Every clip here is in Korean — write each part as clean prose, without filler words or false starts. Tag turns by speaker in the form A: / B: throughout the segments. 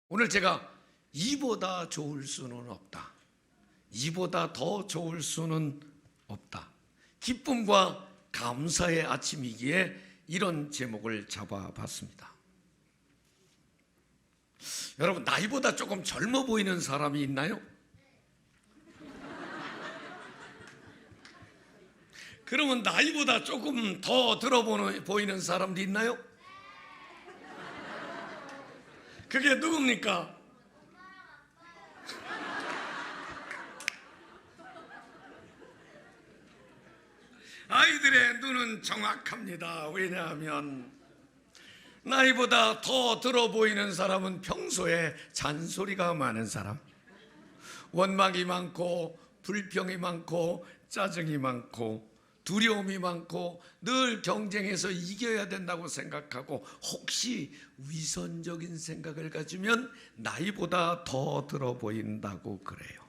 A: 오늘 제가 이보다 좋을 수는 없다, 이보다 더 좋을 수는 없다, 기쁨과 감사의 아침이기에 이런 제목을 잡아봤습니다. 여러분, 나이보다 조금 젊어 보이는 사람이 있나요? 그러면 나이보다 조금 더 들어 보이는 사람도 있나요? 그게 누굽니까? 아이들의 눈은 정확합니다. 왜냐하면 나이보다 더 들어 보이는 사람은 평소에 잔소리가 많은 사람, 원망이 많고 불평이 많고 짜증이 많고 두려움이 많고 늘 경쟁해서 이겨야 된다고 생각하고 혹시 위선적인 생각을 가지면 나이보다 더 들어 보인다고 그래요.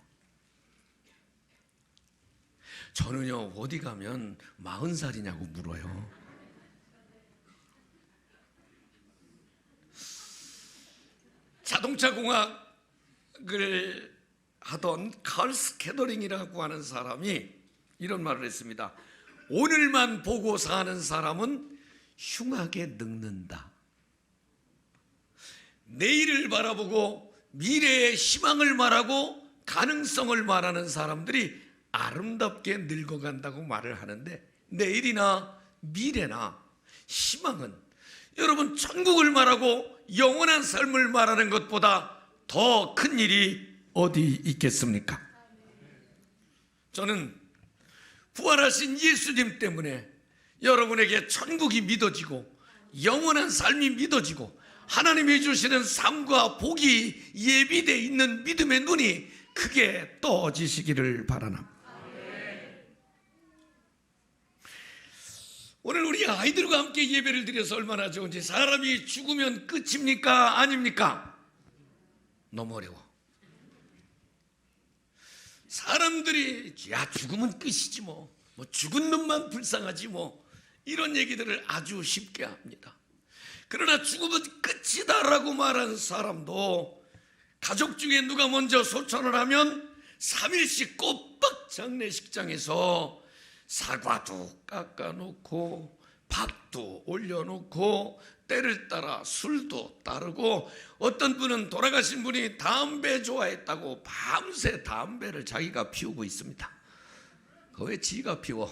A: 저는요, 어디 가면 40살이냐고 물어요. 자동차 공학을 하던 칼 스케더링이라고 하는 사람이 이런 말을 했습니다. 오늘만 보고 사는 사람은 흉하게 늙는다. 내일을 바라보고 미래의 희망을 말하고 가능성을 말하는 사람들이 아름답게 늙어간다고 말을 하는데, 내일이나 미래나 희망은 여러분 천국을 말하고 영원한 삶을 말하는 것보다 더 큰 일이 어디 있겠습니까? 저는 부활하신 예수님 때문에 여러분에게 천국이 믿어지고 영원한 삶이 믿어지고 하나님이 주시는 삶과 복이 예비되어 있는 믿음의 눈이 크게 떠지시기를 바라나. 오늘 우리 아이들과 함께 예배를 드려서 얼마나 좋은지. 사람이 죽으면 끝입니까? 아닙니까? 너무 어려워. 사람들이 야, 죽으면 끝이지 뭐 죽은 놈만 불쌍하지 뭐 이런 얘기들을 아주 쉽게 합니다. 그러나 죽으면 끝이다라고 말하는 사람도 가족 중에 누가 먼저 소천을 하면 3일씩 꼬박 장례식장에서 사과도 깎아놓고 밥도 올려놓고 때를 따라 술도 따르고, 어떤 분은 돌아가신 분이 담배 좋아했다고 밤새 담배를 자기가 피우고 있습니다. 왜 지가 피워?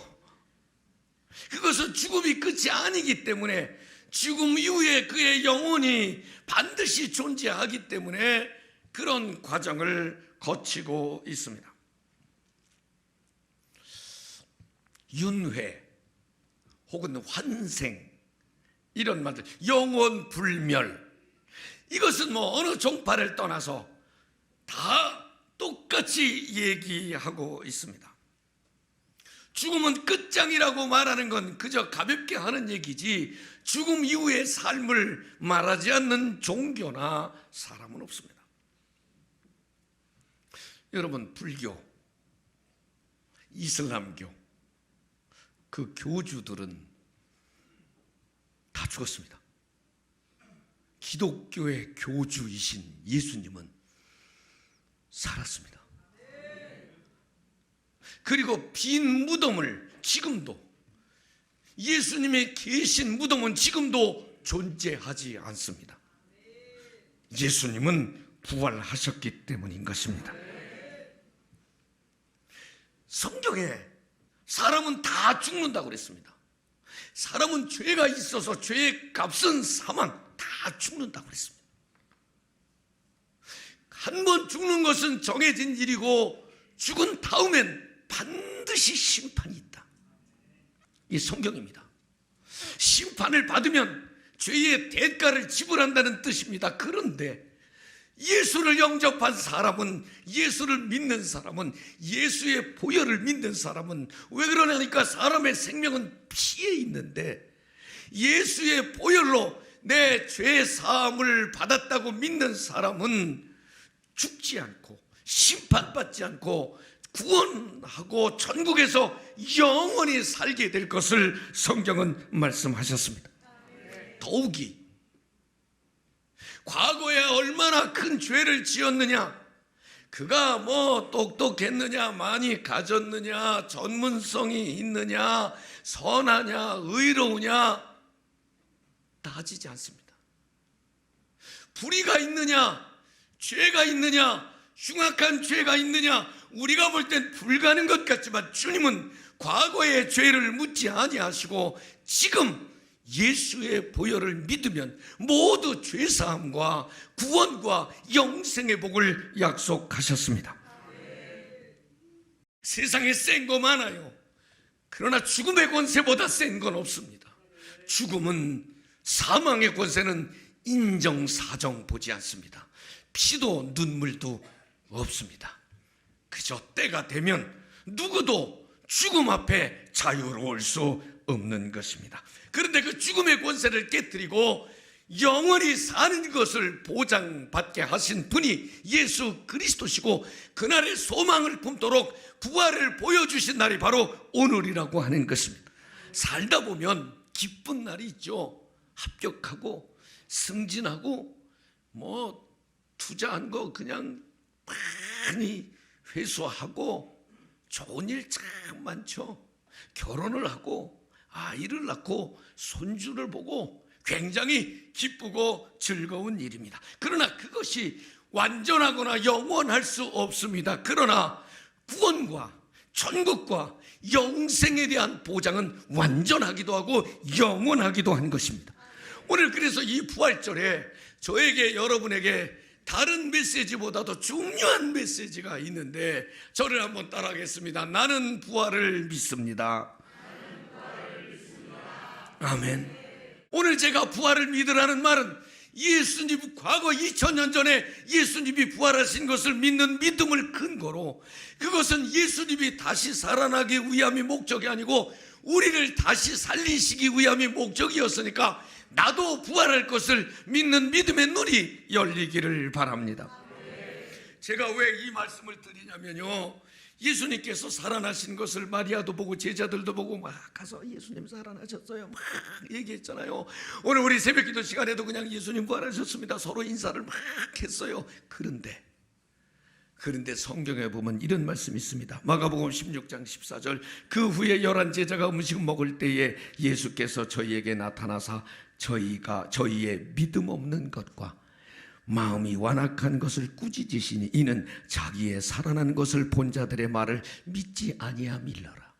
A: 그것은 죽음이 끝이 아니기 때문에, 죽음 이후에 그의 영혼이 반드시 존재하기 때문에 그런 과정을 거치고 있습니다. 윤회 혹은 환생, 이런 말들, 영원 불멸, 이것은 어느 종파를 떠나서 다 똑같이 얘기하고 있습니다. 죽음은 끝장이라고 말하는 건 그저 가볍게 하는 얘기지, 죽음 이후의 삶을 말하지 않는 종교나 사람은 없습니다. 여러분, 불교, 이슬람교, 그 교주들은 다 죽었습니다. 기독교의 교주이신 예수님은 살았습니다. 그리고 빈 무덤을 지금도, 예수님의 계신 무덤은 지금도 존재하지 않습니다. 예수님은 부활하셨기 때문인 것입니다. 성경에 사람은 다 죽는다고 그랬습니다. 사람은 죄가 있어서 죄의 값은 사망, 다 죽는다고 그랬습니다. 한 번 죽는 것은 정해진 일이고 죽은 다음엔 반드시 심판이 있다. 이 성경입니다. 심판을 받으면 죄의 대가를 지불한다는 뜻입니다. 그런데 예수를 영접한 사람은, 예수를 믿는 사람은, 예수의 보혈을 믿는 사람은, 왜 그러냐니까 사람의 생명은 피에 있는데 예수의 보혈로 내 죄 사함을 받았다고 믿는 사람은 죽지 않고 심판받지 않고 구원하고 천국에서 영원히 살게 될 것을 성경은 말씀하셨습니다. 더욱이 과거에 얼마나 큰 죄를 지었느냐, 그가 뭐 똑똑했느냐, 많이 가졌느냐, 전문성이 있느냐, 선하냐, 의로우냐 따지지 않습니다. 불의가 있느냐, 죄가 있느냐, 흉악한 죄가 있느냐, 우리가 볼 땐 불가능한 것 같지만 주님은 과거의 죄를 묻지 아니하시고 지금 예수의 보혈을 믿으면 모두 죄사함과 구원과 영생의 복을 약속하셨습니다. 세상에 센 거 많아요. 그러나 죽음의 권세보다 센 건 없습니다. 죽음은, 사망의 권세는 인정사정 보지 않습니다. 피도 눈물도 없습니다. 그저 때가 되면 누구도 죽음 앞에 자유로울 수 없는 것입니다. 그런데 그 죽음의 권세를 깨뜨리고 영원히 사는 것을 보장받게 하신 분이 예수 그리스도시고, 그날의 소망을 품도록 부활을 보여주신 날이 바로 오늘이라고 하는 것입니다. 살다 보면 기쁜 날이 있죠. 합격하고 승진하고 뭐 투자한 거 그냥 많이 회수하고 좋은 일 참 많죠. 결혼을 하고 아이를 낳고 손주를 보고 굉장히 기쁘고 즐거운 일입니다. 그러나 그것이 완전하거나 영원할 수 없습니다. 그러나 구원과 천국과 영생에 대한 보장은 완전하기도 하고 영원하기도 한 것입니다. 오늘 그래서 이 부활절에 저에게, 여러분에게 다른 메시지보다도 중요한 메시지가 있는데 저를 한번 따라하겠습니다. 나는 부활을 믿습니다. 아멘. 오늘 제가 부활을 믿으라는 말은 예수님, 과거 2000년 전에 예수님이 부활하신 것을 믿는 믿음을 근거로, 그것은 예수님이 다시 살아나기 위함이 목적이 아니고 우리를 다시 살리시기 위함이 목적이었으니까 나도 부활할 것을 믿는 믿음의 눈이 열리기를 바랍니다. 제가 왜 이 말씀을 드리냐면요, 예수님께서 살아나신 것을 마리아도 보고 제자들도 보고 막 가서 예수님 살아나셨어요 막 얘기했잖아요. 오늘 우리 새벽기도 시간에도 그냥 예수님 부활하셨습니다 서로 인사를 막 했어요. 그런데 성경에 보면 이런 말씀이 있습니다. 마가복음 16장 14절, 그 후에 11 제자가 음식 먹을 때에 예수께서 저희에게 나타나사 저희의 믿음 없는 것과 마음이 완악한 것을 꾸짖으시니 이는 자기의 살아난 것을 본 자들의 말을 믿지 아니함일러라.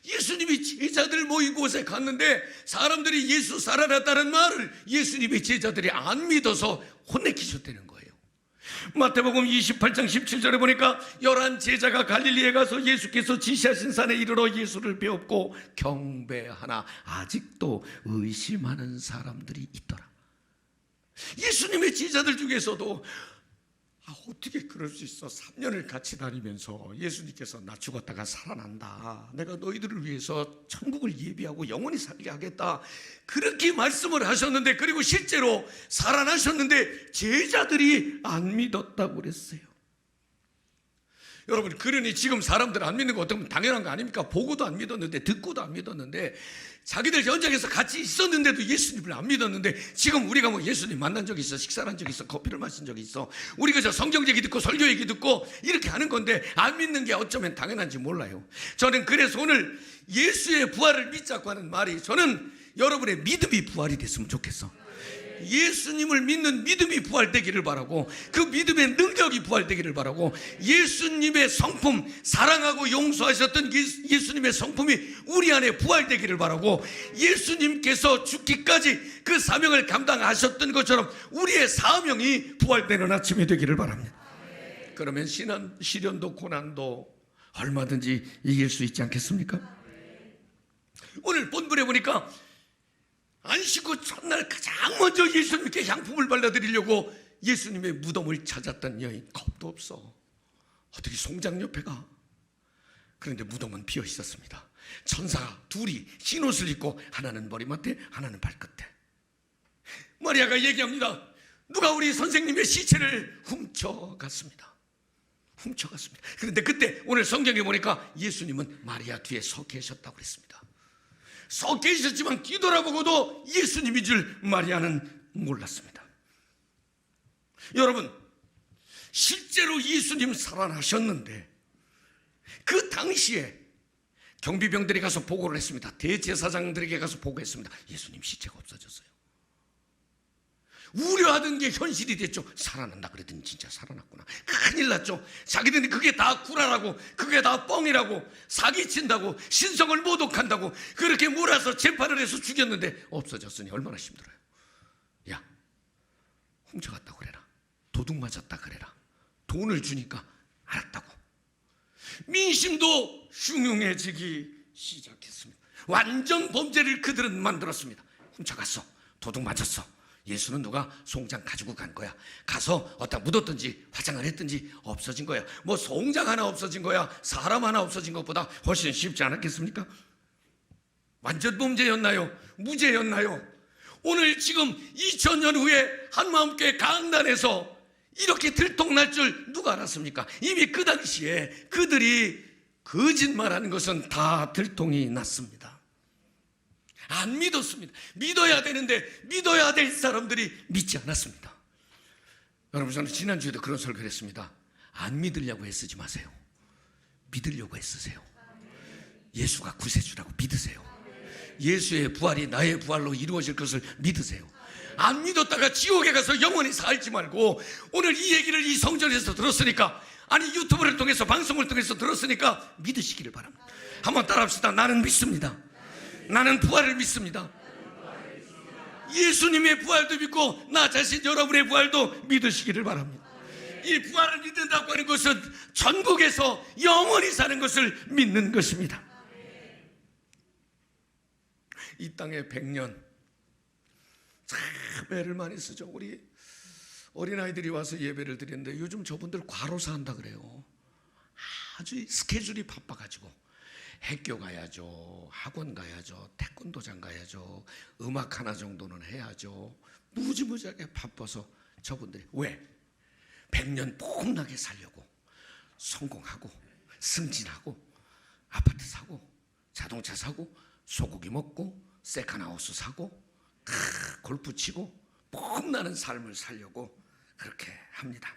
A: 예수님이 제자들 모인 곳에 갔는데 사람들이 예수 살아났다는 말을 예수님의 제자들이 안 믿어서 혼내키셨다는 거예요. 마태복음 28장 17절에 보니까 11 제자가 갈릴리에 가서 예수께서 지시하신 산에 이르러 예수를 배웠고 경배하나 아직도 의심하는 사람들이 있더라. 예수님의 제자들 중에서도 어떻게 그럴 수 있어? 3년을 같이 다니면서 예수님께서 나 죽었다가 살아난다, 내가 너희들을 위해서 천국을 예비하고 영원히 살게 하겠다, 그렇게 말씀을 하셨는데, 그리고 실제로 살아나셨는데 제자들이 안 믿었다고 그랬어요. 여러분, 그러니 지금 사람들 안 믿는 거 어떻게 보면 당연한 거 아닙니까? 보고도 안 믿었는데, 듣고도 안 믿었는데, 자기들 현장에서 같이 있었는데도 예수님을 안 믿었는데, 지금 우리가 뭐 예수님 만난 적이 있어, 식사를 한 적이 있어, 커피를 마신 적이 있어, 우리가 저 성경 얘기 듣고 설교 얘기 듣고 이렇게 하는 건데 안 믿는 게 어쩌면 당연한지 몰라요. 저는 그래서 오늘 예수의 부활을 믿자고 하는 말이, 저는 여러분의 믿음이 부활이 됐으면 좋겠어. 예수님을 믿는 믿음이 부활되기를 바라고, 그 믿음의 능력이 부활되기를 바라고, 예수님의 성품, 사랑하고 용서하셨던 예수님의 성품이 우리 안에 부활되기를 바라고, 예수님께서 죽기까지 그 사명을 감당하셨던 것처럼 우리의 사명이 부활되는 아침이 되기를 바랍니다. 그러면 시련도 고난도 얼마든지 이길 수 있지 않겠습니까? 오늘 본문에 보니까 안식구 첫날 가장 먼저 예수님께 향품을 발라드리려고 예수님의 무덤을 찾았던 여인, 겁도 없어. 어떻게 송장 옆에 가? 그런데 무덤은 비어 있었습니다. 천사가 둘이 흰 옷을 입고, 하나는 머리맡에 하나는 발끝에. 마리아가 얘기합니다. 누가 우리 선생님의 시체를 훔쳐갔습니다. 그런데 그때 오늘 성경에 보니까 예수님은 마리아 뒤에 서 계셨다고 그랬습니다. 서 계셨지만 뒤돌아보고도 예수님인 줄 마리아는 몰랐습니다. 여러분, 실제로 예수님 살아나셨는데 그 당시에 경비병들이 가서 보고를 했습니다. 대제사장들에게 가서 보고했습니다. 예수님 시체가 없어졌어요. 우려하던 게 현실이 됐죠. 살아난다 그랬더니 진짜 살아났구나. 큰일 났죠. 자기들이 그게 다 구라라고, 그게 다 뻥이라고, 사기친다고, 신성을 모독한다고 그렇게 몰아서 재판을 해서 죽였는데 없어졌으니 얼마나 힘들어요. 야, 훔쳐갔다고 그래라. 도둑 맞았다 그래라. 돈을 주니까 알았다고. 민심도 흉흉해지기 시작했습니다. 완전 범죄를 그들은 만들었습니다. 훔쳐갔어. 도둑 맞았어. 예수는 누가 송장 가지고 간 거야. 가서 어디다 묻었든지 화장을 했든지 없어진 거야. 뭐 송장 하나 없어진 거야, 사람 하나 없어진 것보다 훨씬 쉽지 않았겠습니까? 완전 범죄였나요? 무죄였나요? 오늘 지금 2000년 후에 한마음교회 강단에서 이렇게 들통날 줄 누가 알았습니까? 이미 그 당시에 그들이 거짓말하는 것은 다 들통이 났습니다. 안 믿었습니다. 믿어야 되는데 믿어야 될 사람들이 믿지 않았습니다. 여러분, 저는 지난주에도 그런 설교를 했습니다. 안 믿으려고 애쓰지 마세요. 믿으려고 애쓰세요. 예수가 구세주라고 믿으세요. 예수의 부활이 나의 부활로 이루어질 것을 믿으세요. 안 믿었다가 지옥에 가서 영원히 살지 말고, 오늘 이 얘기를 이 성전에서 들었으니까, 아니 유튜브를 통해서, 방송을 통해서 들었으니까 믿으시기를 바랍니다. 한번 따라합시다. 나는 믿습니다. 나는 부활을 믿습니다. 예수님의 부활도 믿고 나 자신 여러분의 부활도 믿으시기를 바랍니다. 이 부활을 믿는다고 하는 것은 천국에서 영원히 사는 것을 믿는 것입니다. 이 땅에 100년 참 애를 많이 쓰죠. 우리 어린아이들이 와서 예배를 드리는데 요즘 저분들 과로사 한다 그래요. 아주 스케줄이 바빠가지고 학교 가야죠, 학원 가야죠, 태권도장 가야죠, 음악 하나 정도는 해야죠. 무지무지하게 바빠서 저분들이 왜? 100년 폼나게 살려고 성공하고 승진하고 아파트 사고 자동차 사고 소고기 먹고 세컨하우스 사고 골프 치고 폼나는 삶을 살려고 그렇게 합니다.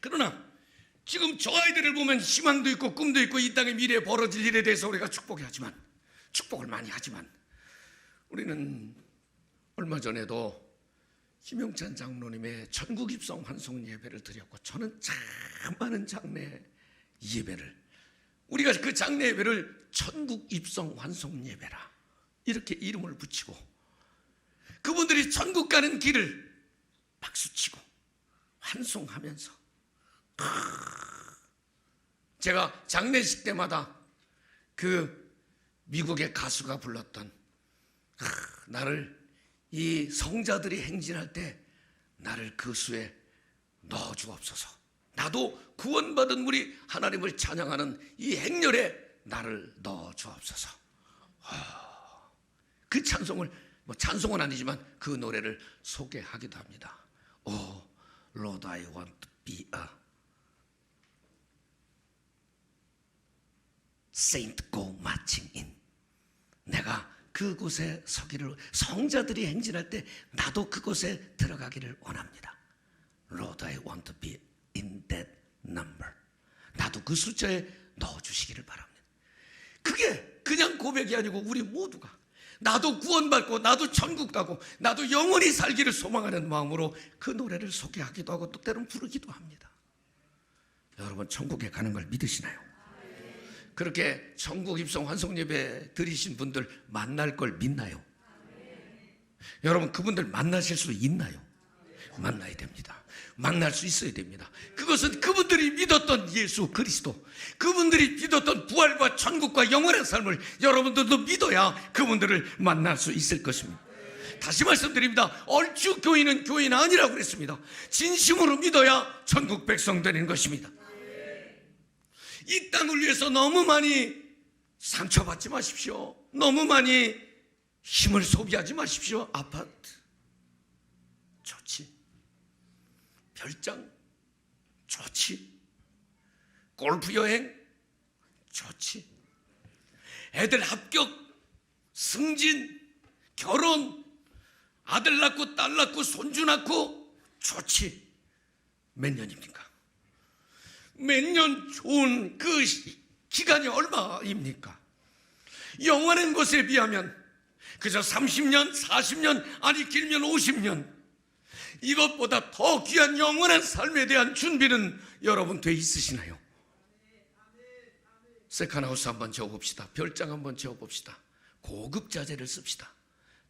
A: 그러나 지금 저 아이들을 보면 희망도 있고 꿈도 있고 이 땅의 미래에 벌어질 일에 대해서 우리가 축복을 많이 하지만 우리는 얼마 전에도 김영찬 장로님의 천국 입성 환송 예배를 드렸고, 저는 참 많은 장례 예배를, 우리가 그 장례 예배를 천국 입성 환송 예배라 이렇게 이름을 붙이고 그분들이 천국 가는 길을 박수치고 환송하면서, 제가 장례식 때마다 그 미국의 가수가 불렀던 나를, 이 성자들이 행진할 때 나를 그 수에 넣어 주옵소서, 나도 구원받은 우리 하나님을 찬양하는 이 행렬에 나를 넣어 주옵소서. 그 찬송을, 뭐 찬송은 아니지만 그 노래를 소개하기도 합니다. Oh Lord, I want to be a saint go marching in. 내가 그곳에 서기를, 성자들이 행진할 때 나도 그곳에 들어가기를 원합니다. Lord, I want to be in that number. 나도 그 숫자에 넣어주시기를 바랍니다. 그게 그냥 고백이 아니고 우리 모두가 나도 구원받고 나도 천국 가고 나도 영원히 살기를 소망하는 마음으로 그 노래를 소개하기도 하고 또 때로는 부르기도 합니다. 여러분, 천국에 가는 걸 믿으시나요? 그렇게 천국 입성 환송 예배 드리신 분들 만날 걸 믿나요? 여러분, 그분들 만나실 수 있나요? 만나야 됩니다. 만날 수 있어야 됩니다. 그것은 그분들이 믿었던 예수 그리스도, 그분들이 믿었던 부활과 천국과 영원한 삶을 여러분들도 믿어야 그분들을 만날 수 있을 것입니다. 다시 말씀드립니다. 얼추 교인은 교인 아니라고 그랬습니다. 진심으로 믿어야 천국 백성 되는 것입니다. 이 땅을 위해서 너무 많이 상처받지 마십시오. 너무 많이 힘을 소비하지 마십시오. 아파트 좋지, 별장 좋지, 골프 여행 좋지, 애들 합격, 승진, 결혼, 아들 낳고 딸 낳고 손주 낳고 좋지. 몇 년입니까? 몇 년 좋은 그 기간이 얼마입니까? 영원한 것에 비하면 그저 30년, 40년, 아니 길면 50년, 이것보다 더 귀한 영원한 삶에 대한 준비는 여러분 돼 있으시나요? 세컨하우스 한번 지어봅시다. 별장 한번 지어봅시다. 고급 자재를 씁시다.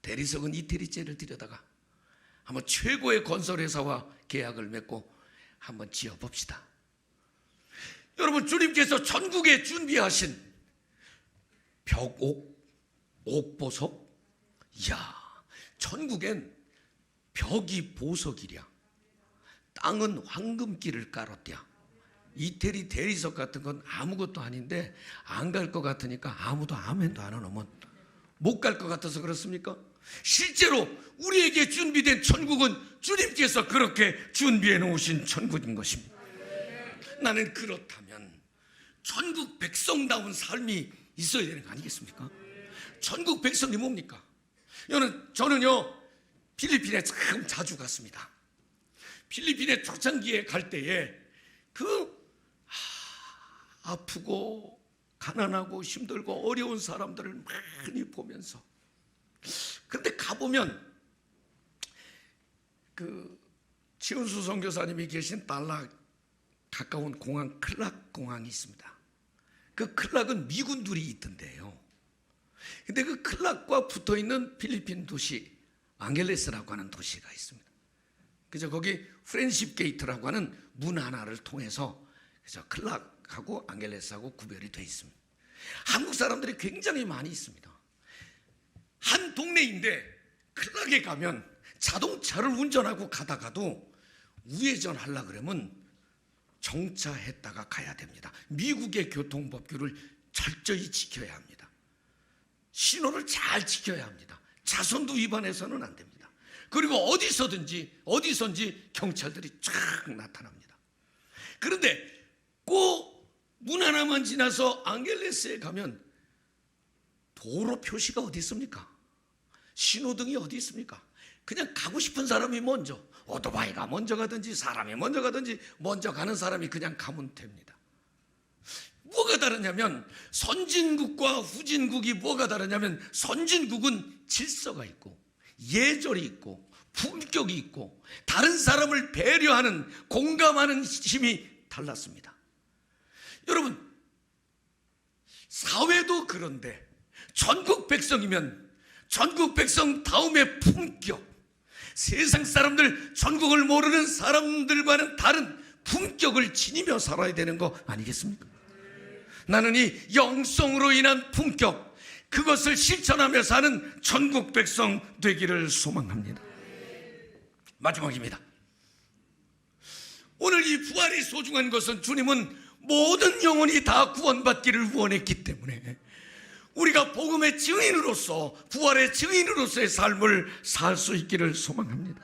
A: 대리석은 이태리째를 들여다가 한번 최고의 건설회사와 계약을 맺고 한번 지어봅시다. 여러분, 주님께서 전국에 준비하신 벽옥, 옥보석, 이야, 전국엔 벽이 보석이랴, 땅은 황금길을 깔았랴. 이태리 대리석 같은 건 아무것도 아닌데 안 갈 것 같으니까 아무도 아멘도 안 하면 못 갈 것 같아서 그렇습니까? 실제로 우리에게 준비된 천국은 주님께서 그렇게 준비해 놓으신 천국인 것입니다. 나는 그렇다면 천국 백성다운 삶이 있어야 되는 거 아니겠습니까? 천국 백성이 뭡니까? 저는요 필리핀에 참 자주 갔습니다. 필리핀에 초창기에 갈 때에 아프고 가난하고 힘들고 어려운 사람들을 많이 보면서, 그런데 가보면 지은수 선교사님이 계신 달라 가까운 공항, 클락 공항이 있습니다. 그 클락은 미군들이 있던데요. 근데 그 클락과 붙어있는 필리핀 도시 앙겔레스라고 하는 도시가 있습니다. 그래서 거기 프렌십 게이트라고 하는 문 하나를 통해서 그래서 클락하고 앙겔레스하고 구별이 되어 있습니다. 한국 사람들이 굉장히 많이 있습니다. 한 동네인데 클락에 가면 자동차를 운전하고 가다가도 우회전 하려고 그러면 정차했다가 가야 됩니다. 미국의 교통법규를 철저히 지켜야 합니다. 신호를 잘 지켜야 합니다. 차선도 위반해서는 안 됩니다. 그리고 어디선지 경찰들이 쫙 나타납니다. 그런데 그 문 하나만 지나서 앙겔레스에 가면 도로 표시가 어디 있습니까? 신호등이 어디 있습니까? 그냥 가고 싶은 사람이 먼저, 오토바이가 먼저 가든지 사람이 먼저 가든지 먼저 가는 사람이 그냥 가면 됩니다. 뭐가 다르냐면, 선진국과 후진국이 뭐가 다르냐면, 선진국은 질서가 있고 예절이 있고 품격이 있고 다른 사람을 배려하는, 공감하는 힘이 달랐습니다. 여러분, 사회도 그런데 전국 백성이면 전국 백성 다음의 품격, 세상 사람들, 전국을 모르는 사람들과는 다른 품격을 지니며 살아야 되는 거 아니겠습니까? 나는 이 영성으로 인한 품격, 그것을 실천하며 사는 전국 백성 되기를 소망합니다. 마지막입니다. 오늘 이 부활이 소중한 것은, 주님은 모든 영혼이 다 구원받기를 원했기 때문에 우리가 복음의 증인으로서, 부활의 증인으로서의 삶을 살 수 있기를 소망합니다.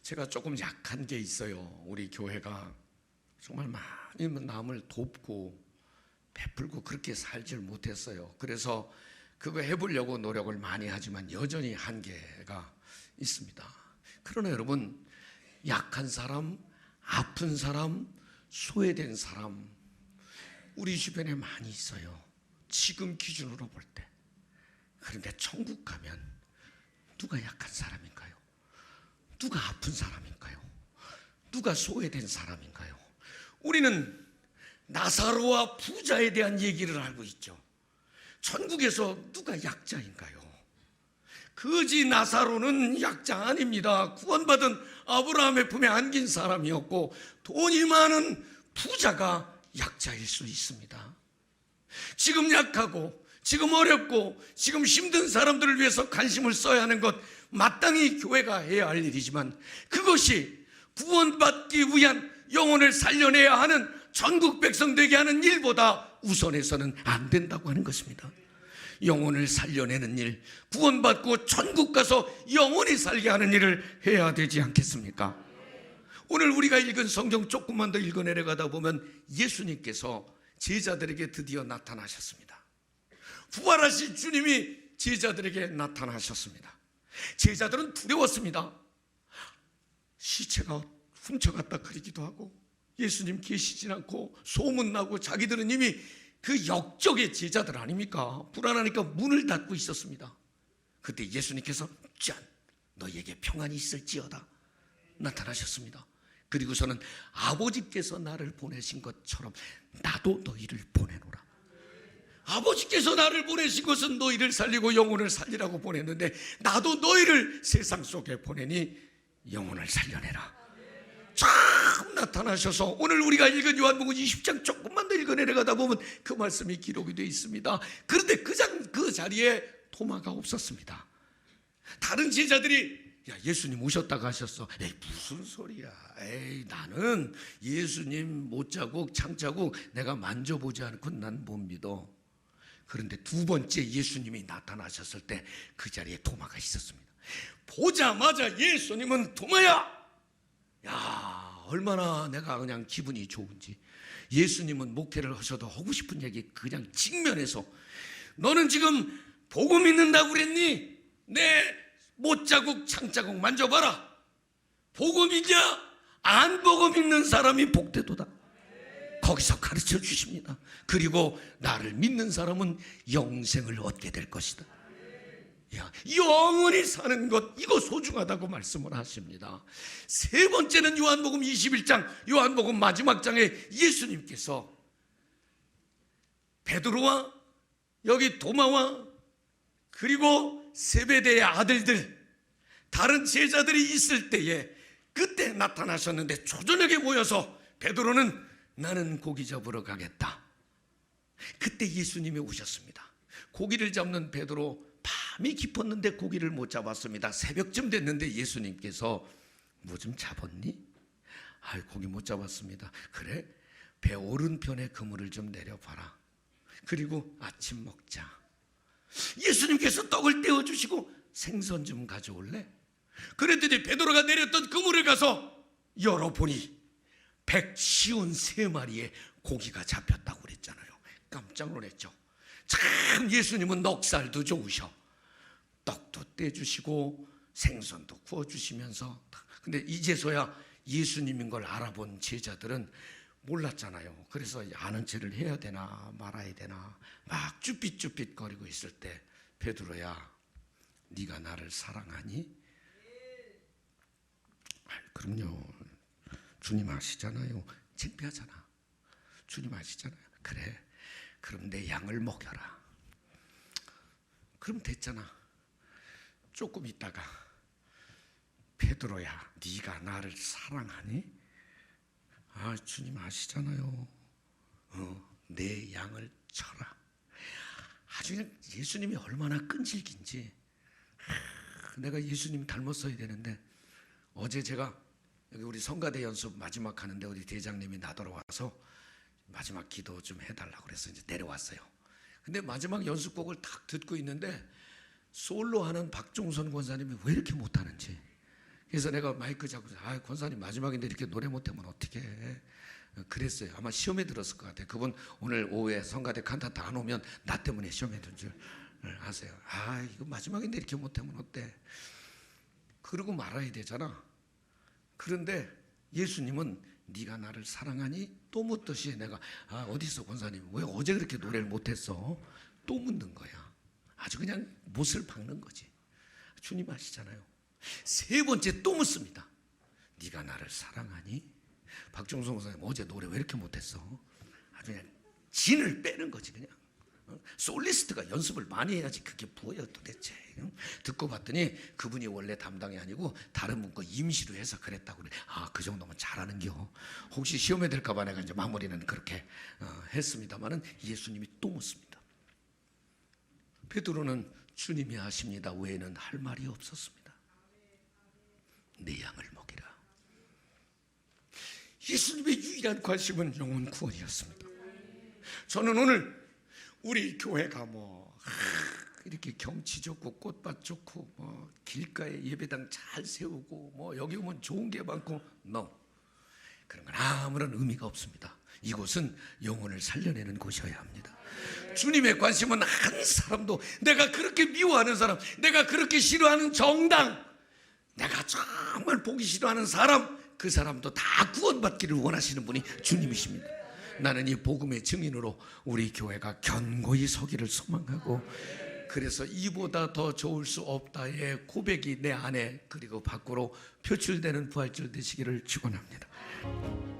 A: 제가 조금 약한 게 있어요. 우리 교회가 정말 많이 남을 돕고 베풀고 그렇게 살질 못했어요. 그래서 그거 해보려고 노력을 많이 하지만 여전히 한계가 있습니다. 그러나 여러분, 약한 사람, 아픈 사람, 소외된 사람 우리 주변에 많이 있어요. 지금 기준으로 볼 때. 그런데 천국 가면 누가 약한 사람인가요? 누가 아픈 사람인가요? 누가 소외된 사람인가요? 우리는 나사로와 부자에 대한 얘기를 알고 있죠. 천국에서 누가 약자인가요? 거지 나사로는 약자 아닙니다. 구원받은 아브라함의 품에 안긴 사람이었고, 돈이 많은 부자가 약자일 수 있습니다. 지금 약하고 지금 어렵고 지금 힘든 사람들을 위해서 관심을 써야 하는 것, 마땅히 교회가 해야 할 일이지만, 그것이 구원받기 위한 영혼을 살려내야 하는 전국 백성 되게 하는 일보다 우선해서는 안 된다고 하는 것입니다. 영혼을 살려내는 일, 구원받고 천국 가서 영원히 살게 하는 일을 해야 되지 않겠습니까? 오늘 우리가 읽은 성경 조금만 더 읽어 내려가다 보면 예수님께서 제자들에게 드디어 나타나셨습니다. 부활하신 주님이 제자들에게 나타나셨습니다. 제자들은 두려웠습니다. 시체가 훔쳐갔다 그러기도 하고 예수님 계시진 않고 소문나고 자기들은 이미 그 역적의 제자들 아닙니까? 불안하니까 문을 닫고 있었습니다. 그때 예수님께서 짠! 너희에게 평안이 있을지어다 나타나셨습니다. 그리고서는 아버지께서 나를 보내신 것처럼 나도 너희를 보내노라. 아버지께서 나를 보내신 것은 너희를 살리고 영혼을 살리라고 보냈는데 나도 너희를 세상 속에 보내니 영혼을 살려내라. 참 나타나셔서 오늘 우리가 읽은 요한복음 20장 조금만 더 읽어 내려가다 보면 그 말씀이 기록이 되어 있습니다. 그런데 그 자리에 토마가 없었습니다. 다른 제자들이 야 예수님 오셨다고 하셨어. 에이 무슨 소리야. 에이 나는 예수님 못자국 창자국 내가 만져보지 않고 난 못 믿어. 그런데 두 번째 예수님이 나타나셨을 때 그 자리에 토마가 있었습니다. 보자마자 예수님은 토마야, 야 얼마나 내가 그냥 기분이 좋은지. 예수님은 목회를 하셔도 하고 싶은 얘기 그냥 직면해서 너는 지금 보고 믿는다고 그랬니? 내 못자국 창자국 만져봐라. 보고 믿냐? 안 보고 믿는 사람이 복되도다. 거기서 가르쳐 주십니다. 그리고 나를 믿는 사람은 영생을 얻게 될 것이다. 야, 영원히 사는 것 이거 소중하다고 말씀을 하십니다. 세 번째는 요한복음 21장 요한복음 마지막 장에 예수님께서 베드로와 여기 도마와 그리고 세베대의 아들들 다른 제자들이 있을 때에 그때 나타나셨는데 초저녁에 모여서 베드로는 나는 고기 잡으러 가겠다. 그때 예수님이 오셨습니다. 고기를 잡는 베드로 밤이 깊었는데 고기를 못 잡았습니다. 새벽쯤 됐는데 예수님께서 뭐 좀 잡았니? 고기 못 잡았습니다. 그래? 배 오른편에 그물을 좀 내려봐라. 그리고 아침 먹자. 예수님께서 떡을 떼어주시고 생선 좀 가져올래? 그랬더니 베드로가 내렸던 그물을 가서 열어보니 153마리의 고기가 잡혔다고 그랬잖아요. 깜짝 놀랐죠. 참 예수님은 넉살도 좋으셔. 떡도 떼주시고 생선도 구워주시면서. 근데 이제서야 예수님인 걸 알아본 제자들은 몰랐잖아요. 그래서 아는 체를 해야 되나 말아야 되나 막 쭈삣쭈삣 거리고 있을 때 베드로야 네가 나를 사랑하니? 그럼요. 주님 아시잖아요. 창피하잖아. 주님 아시잖아요. 그래 그럼 내 양을 먹여라. 그럼 됐잖아. 조금 있다가 베드로야 네가 나를 사랑하니? 주님 아시잖아요. 내 양을 쳐라. 아주 그냥 예수님이 얼마나 끈질긴지. 내가 예수님 닮았어야 되는데 어제 제가 여기 우리 성가대 연습 마지막 하는데 우리 대장님이 나돌아와서 마지막 기도 좀 해달라고 그래서 이제 내려왔어요. 근데 마지막 연습곡을 딱 듣고 있는데 솔로 하는 박종선 권사님이 왜 이렇게 못하는지. 그래서 내가 마이크 잡고 권사님 마지막인데 이렇게 노래 못하면 어떻게 해? 그랬어요. 아마 시험에 들었을 것 같아요. 그분 오늘 오후에 성가대 칸타타 안 오면 나 때문에 시험에 든 줄 아세요. 이거 마지막인데 이렇게 못하면 어때? 그러고 말아야 되잖아. 그런데 예수님은 네가 나를 사랑하니? 또 묻듯이 내가 어디서 권사님 왜 어제 그렇게 노래를 못했어? 또 묻는 거야. 아주 그냥 못을 박는 거지. 주님 아시잖아요. 세 번째 또 묻습니다. 네가 나를 사랑하니? 박종성 선생님 어제 노래 왜 이렇게 못했어? 아주 그냥 진을 빼는 거지. 그냥 솔리스트가 연습을 많이 해야지 그게 뭐예요 도대체. 듣고 봤더니 그분이 원래 담당이 아니고 다른 분 거 임시로 해서 그랬다고 그래. 그 정도면 잘하는겨. 혹시 시험에 들까 봐 내가 이제 마무리는 그렇게 했습니다마는 예수님이 또 묻습니다. 베드로는 주님이 아십니다 외에는 할 말이 없었습니다. 내 양을 먹이라. 예수님의 유일한 관심은 영혼 구원이었습니다. 저는 오늘 우리 교회가 이렇게 경치 좋고 꽃밭 좋고 길가에 예배당 잘 세우고 여기 오면 좋은 게 많고 그런 건 아무런 의미가 없습니다. 이곳은 영혼을 살려내는 곳이어야 합니다. 주님의 관심은 한 사람도, 내가 그렇게 미워하는 사람, 내가 그렇게 싫어하는 정당, 내가 정말 보기 싫어하는 사람, 그 사람도 다 구원받기를 원하시는 분이 주님이십니다. 나는 이 복음의 증인으로 우리 교회가 견고히 서기를 소망하고, 그래서 이보다 더 좋을 수 없다의 고백이 내 안에 그리고 밖으로 표출되는 부활절 되시기를 축원합니다.